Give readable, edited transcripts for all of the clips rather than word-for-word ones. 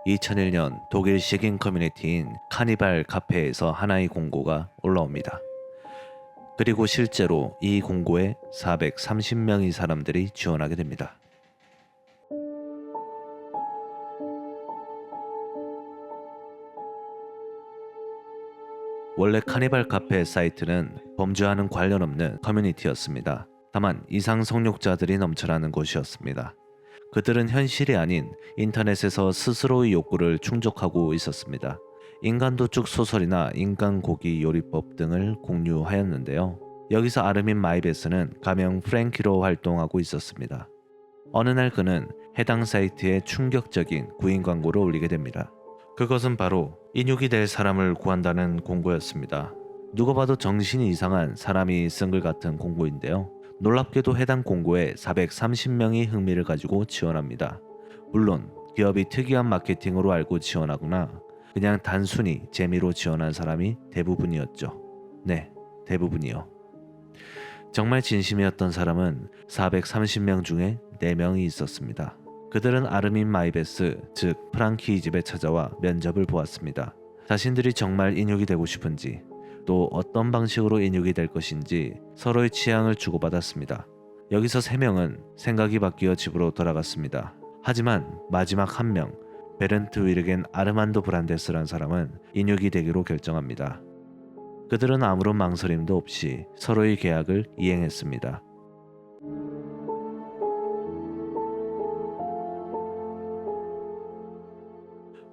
2001년 독일 식인 커뮤니티인 카니발 카페에서 하나의 공고가 올라옵니다. 그리고 실제로 이 공고에 430명의 사람들이 지원하게 됩니다. 원래 카니발 카페 사이트는 범죄와는 관련 없는 커뮤니티였습니다. 다만 이상 성욕자들이 넘쳐나는 곳이었습니다. 그들은 현실이 아닌 인터넷에서 스스로의 욕구를 충족하고 있었습니다. 인간 도축 소설이나 인간 고기 요리법 등을 공유하였는데요. 여기서 아르민 마이베스는 가명 프랭키로 활동하고 있었습니다. 어느 날 그는 해당 사이트에 충격적인 구인 광고를 올리게 됩니다. 그것은 바로 인육이 될 사람을 구한다는 공고였습니다. 누가 봐도 정신이 이상한 사람이 쓴 글 같은 공고인데요. 놀랍게도 해당 공고에 430명이 흥미를 가지고 지원합니다. 물론 기업이 특이한 마케팅으로 알고 지원하거나 그냥 단순히 재미로 지원한 사람이 대부분이었죠. 네, 대부분이요. 정말 진심이었던 사람은 430명 중에 4명이 있었습니다. 그들은 아르민 마이베스, 즉 프랑키의 집에 찾아와 면접을 보았습니다. 자신들이 정말 인육이 되고 싶은지, 또 어떤 방식으로 인육이 될 것인지 서로의 취향을 주고받았습니다. 여기서 3명은 생각이 바뀌어 집으로 돌아갔습니다. 하지만 마지막 1명, 베른트 위르겐 아르만도 브란데스란 사람은 인육이 되기로 결정합니다. 그들은 아무런 망설임도 없이 서로의 계약을 이행했습니다.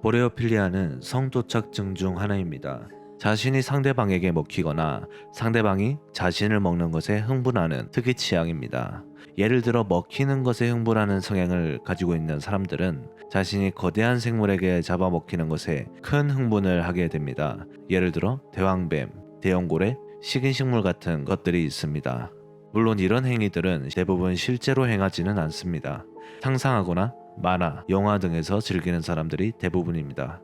보레오필리아는 성도착증 중 하나입니다. 자신이 상대방에게 먹히거나 상대방이 자신을 먹는 것에 흥분하는 특이 취향입니다. 예를 들어 먹히는 것에 흥분하는 성향을 가지고 있는 사람들은 자신이 거대한 생물에게 잡아먹히는 것에 큰 흥분을 하게 됩니다. 예를 들어 대왕뱀, 대형고래, 식인식물 같은 것들이 있습니다. 물론 이런 행위들은 대부분 실제로 행하지는 않습니다. 상상하거나 만화, 영화 등에서 즐기는 사람들이 대부분입니다.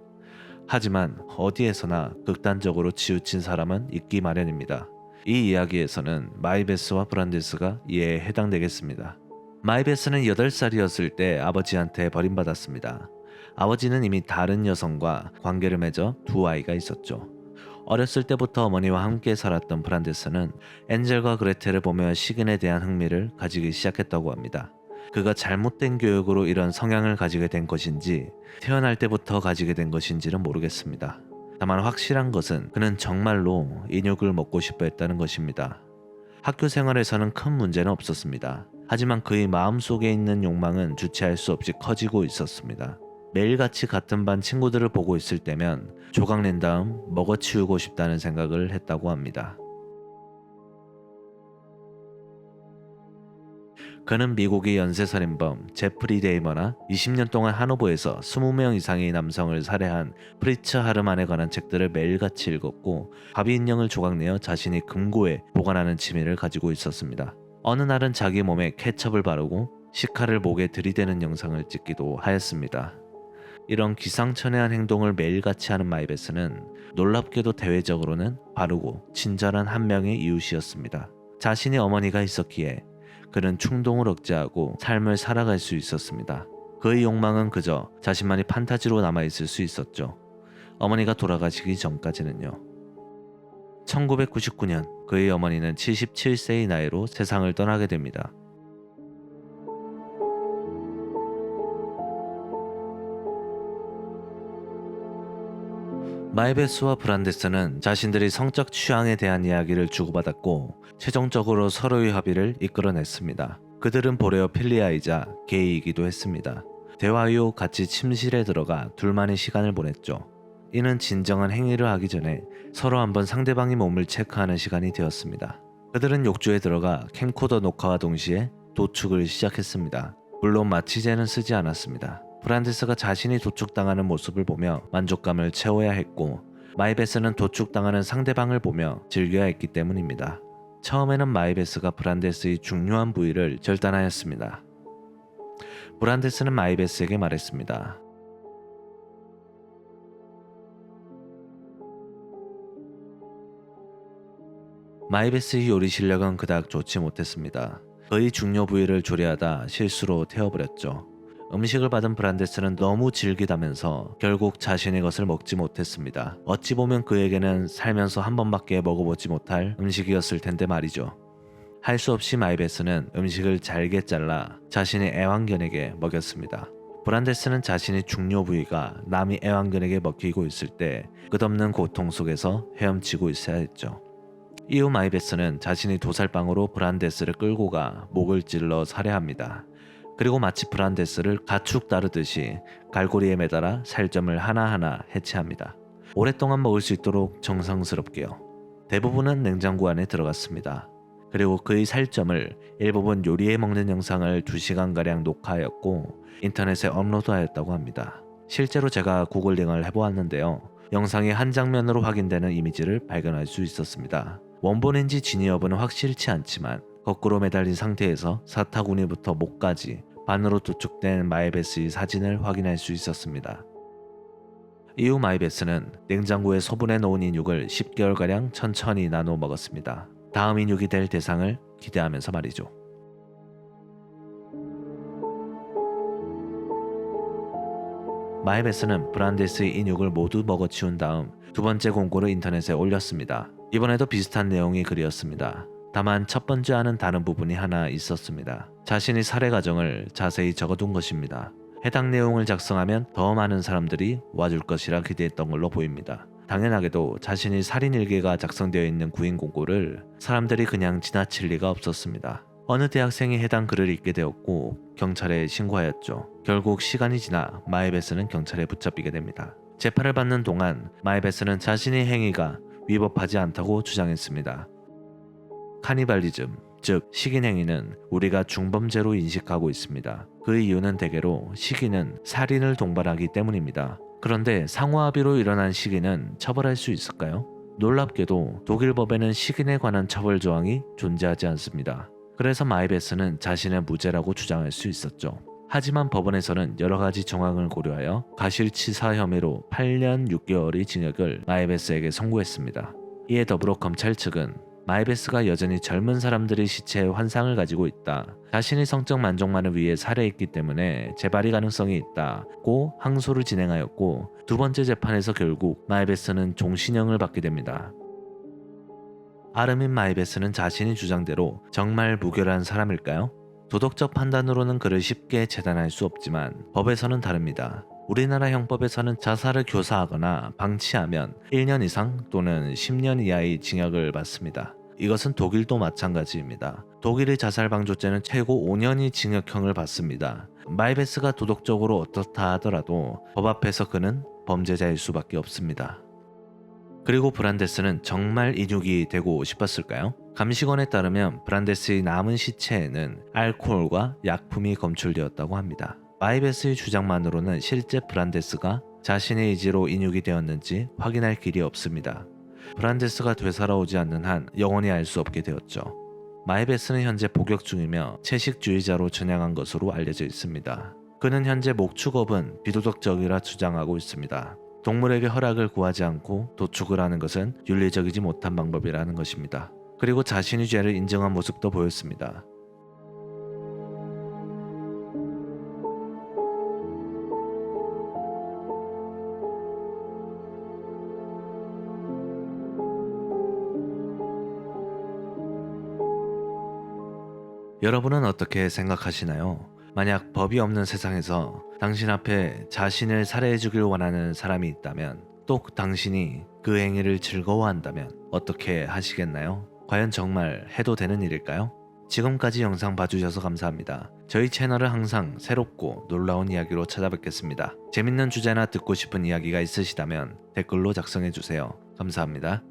하지만 어디에서나 극단적으로 치우친 사람은 있기 마련입니다. 이 이야기에서는 마이베스와 브란데스가 이에 해당되겠습니다. 마이베스는 8살이었을 때 아버지한테 버림받았습니다. 아버지는 이미 다른 여성과 관계를 맺어 2아이가 있었죠. 어렸을 때부터 어머니와 함께 살았던 브란데스는 엔젤과 그레텔을 보며 식인에 대한 흥미를 가지기 시작했다고 합니다. 그가 잘못된 교육으로 이런 성향을 가지게 된 것인지 태어날 때부터 가지게 된 것인지는 모르겠습니다. 다만 확실한 것은 그는 정말로 인육을 먹고 싶어 했다는 것입니다. 학교 생활에서는 큰 문제는 없었습니다. 하지만 그의 마음속에 있는 욕망은 주체할 수 없이 커지고 있었습니다. 매일같이 같은 반 친구들을 보고 있을 때면 조각낸 다음 먹어치우고 싶다는 생각을 했다고 합니다. 그는 미국의 연쇄살인범 제프리 데이머나 20년 동안 하노버에서 20명 이상의 남성을 살해한 프리츠 하르만에 관한 책들을 매일같이 읽었고 바비 인형을 조각내어 자신이 금고에 보관하는 취미를 가지고 있었습니다. 어느 날은 자기 몸에 케첩을 바르고 시카를 목에 들이대는 영상을 찍기도 하였습니다. 이런 기상천외한 행동을 매일같이 하는 마이베스는 놀랍게도 대외적으로는 바르고 친절한 한 명의 이웃이었습니다. 자신이 어머니가 있었기에 그는 충동을 억제하고 삶을 살아갈 수 있었습니다. 그의 욕망은 그저 자신만이 판타지로 남아있을 수 있었죠. 어머니가 돌아가시기 전까지는요. 1999년 그의 어머니는 77세의 나이로 세상을 떠나게 됩니다. 마이베스와 브란데스는 자신들이 성적 취향에 대한 이야기를 주고받았고 최종적으로 서로의 합의를 이끌어냈습니다. 그들은 보레오필리아이자 게이이기도 했습니다. 대화 이후 같이 침실에 들어가 둘만의 시간을 보냈죠. 이는 진정한 행위를 하기 전에 서로 한번 상대방의 몸을 체크하는 시간이 되었습니다. 그들은 욕조에 들어가 캠코더 녹화와 동시에 도축을 시작했습니다. 물론 마취제는 쓰지 않았습니다. 브란데스가 자신이 도축당하는 모습을 보며 만족감을 채워야 했고 마이베스는 도축당하는 상대방을 보며 즐겨야 했기 때문입니다. 처음에는 마이베스가 브란데스의 중요한 부위를 절단하였습니다. 브란데스는 마이베스에게 말했습니다. 마이베스의 요리 실력은 그닥 좋지 못했습니다. 그의 중요 부위를 조리하다 실수로 태워버렸죠. 음식을 받은 브란데스는 너무 질기다면서 결국 자신의 것을 먹지 못했습니다. 어찌 보면 그에게는 살면서 한 번밖에 먹어보지 못할 음식이었을 텐데 말이죠. 할 수 없이 마이베스는 음식을 잘게 잘라 자신의 애완견에게 먹였습니다. 브란데스는 자신의 중요 부위가 남이 애완견에게 먹히고 있을 때 끝없는 고통 속에서 헤엄치고 있어야 했죠. 이후 마이베스는 자신의 도살방으로 브란데스를 끌고 가 목을 찔러 살해합니다. 그리고 마치 브란데스를 가축 다루듯이 갈고리에 매달아 살점을 하나하나 해체합니다. 오랫동안 먹을 수 있도록 정성스럽게요. 대부분은 냉장고 안에 들어갔습니다. 그리고 그의 살점을 일부분 요리해 먹는 영상을 2시간가량 녹화하였고 인터넷에 업로드하였다고 합니다. 실제로 제가 구글링을 해보았는데요. 영상의 한 장면으로 확인되는 이미지를 발견할 수 있었습니다. 원본인지 진위 여부는 확실치 않지만 거꾸로 매달린 상태에서 사타구니부터 목까지 반으로 도축된 마이베스의 사진을 확인할 수 있었습니다. 이후 마이베스는 냉장고에 소분해 놓은 인육을 10개월가량 천천히 나눠 먹었습니다. 다음 인육이 될 대상을 기대하면서 말이죠. 마이베스는 브란데스의 인육을 모두 먹어치운 다음 두 번째 공고를 인터넷에 올렸습니다. 이번에도 비슷한 내용이 글이었습니다. 다만 첫 번째와는 다른 부분이 하나 있었습니다. 자신의 살해 과정을 자세히 적어둔 것입니다. 해당 내용을 작성하면 더 많은 사람들이 와줄 것이라 기대했던 걸로 보입니다. 당연하게도 자신의 살인 일기가 작성되어 있는 구인 공고를 사람들이 그냥 지나칠 리가 없었습니다. 어느 대학생이 해당 글을 읽게 되었고 경찰에 신고하였죠. 결국 시간이 지나 마이베스는 경찰에 붙잡히게 됩니다. 재판을 받는 동안 마이베스는 자신의 행위가 위법하지 않다고 주장했습니다. 카니발리즘, 즉 식인 행위는 우리가 중범죄로 인식하고 있습니다. 그 이유는 대개로 식인은 살인을 동반하기 때문입니다. 그런데 상호합의로 일어난 식인은 처벌할 수 있을까요? 놀랍게도 독일 법에는 식인에 관한 처벌 조항이 존재하지 않습니다. 그래서 마이베스는 자신의 무죄라고 주장할 수 있었죠. 하지만 법원에서는 여러 가지 정황을 고려하여 가실치사 혐의로 8년 6개월의 징역을 마이베스에게 선고했습니다. 이에 더불어 검찰 측은 마이베스가 여전히 젊은 사람들의 시체에 환상을 가지고 있다. 자신의 성적 만족만을 위해 살해했기 때문에 재발의 가능성이 있다고 항소를 진행하였고 두 번째 재판에서 결국 마이베스는 종신형을 받게 됩니다. 아르민 마이베스는 자신의 주장대로 정말 무결한 사람일까요? 도덕적 판단으로는 그를 쉽게 재단할 수 없지만 법에서는 다릅니다. 우리나라 형법에서는 자살을 교사하거나 방치하면 1년 이상 또는 10년 이하의 징역을 받습니다. 이것은 독일도 마찬가지입니다. 독일의 자살방조죄는 최고 5년의 징역형을 받습니다. 마이베스가 도덕적으로 어떻다 하더라도 법 앞에서 그는 범죄자일 수밖에 없습니다. 그리고 브란데스는 정말 인육이 되고 싶었을까요? 감시관에 따르면 브란데스의 남은 시체에는 알코올과 약품이 검출되었다고 합니다. 마이베스의 주장만으로는 실제 브란데스가 자신의 의지로 인육이 되었는지 확인할 길이 없습니다. 브란데스가 되살아오지 않는 한 영원히 알 수 없게 되었죠. 마이베스는 현재 복역 중이며 채식주의자로 전향한 것으로 알려져 있습니다. 그는 현재 목축업은 비도덕적이라 주장하고 있습니다. 동물에게 허락을 구하지 않고 도축을 하는 것은 윤리적이지 못한 방법이라는 것입니다. 그리고 자신의 죄를 인정한 모습도 보였습니다. 여러분은 어떻게 생각하시나요? 만약 법이 없는 세상에서 당신 앞에 자신을 살해해 주길 원하는 사람이 있다면 또 당신이 그 행위를 즐거워한다면 어떻게 하시겠나요? 과연 정말 해도 되는 일일까요? 지금까지 영상 봐주셔서 감사합니다. 저희 채널은 항상 새롭고 놀라운 이야기로 찾아뵙겠습니다. 재밌는 주제나 듣고 싶은 이야기가 있으시다면 댓글로 작성해주세요. 감사합니다.